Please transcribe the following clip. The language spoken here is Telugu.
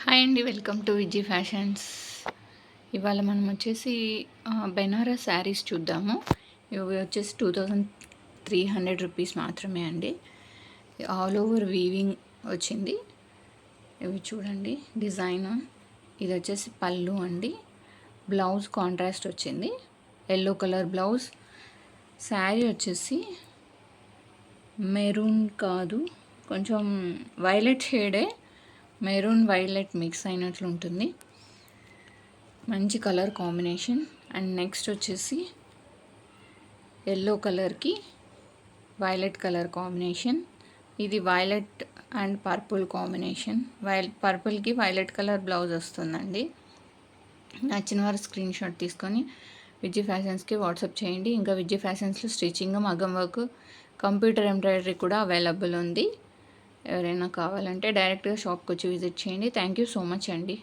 హాయ్ అండి, వెల్కమ్ టు విజీ ఫ్యాషన్స్. ఇవాళ మనం వచ్చేసి బెనారస్ శారీస్ చూద్దాము. ఇవి వచ్చేసి 2300 రూపీస్ మాత్రమే అండి. ఆల్ ఓవర్ వీవింగ్ వచ్చింది. ఇవి చూడండి డిజైన్. ఇది వచ్చేసి పళ్ళు అండి. బ్లౌజ్ కాంట్రాస్ట్ వచ్చింది, ఎల్లో కలర్ బ్లౌజ్. శారీ వచ్చేసి మెరూన్ కాదు, కొంచెం వైలెట్ షేడే, మెరూన్ వైలెట్ మిక్స్ అయినట్లు ఉంటుంది. మంచి కలర్ కాంబినేషన్. అండ్ నెక్స్ట్ వచ్చేసి ఎల్లో కలర్కి వైలెట్ కలర్ కాంబినేషన్. ఇది వైలెట్ అండ్ పర్పుల్ కాంబినేషన్. పర్పుల్కి వైలెట్ కలర్ బ్లౌజ్ వస్తుందండి. నచ్చిన వారు స్క్రీన్ షాట్ తీసుకొని విజీ ఫ్యాషన్స్కి వాట్సాప్ చేయండి. ఇంకా విజీ ఫ్యాషన్స్లో స్టిచ్చింగ్, మగ్గం వర్క్, కంప్యూటర్ ఎంబ్రాయిడరీ కూడా అవైలబుల్ ఉంది. ఎవరైనా కావాలంటే డైరెక్ట్గా షాప్కి వచ్చి విజిట్ చేయండి. థ్యాంక్ యూ సో మచ్ అండి.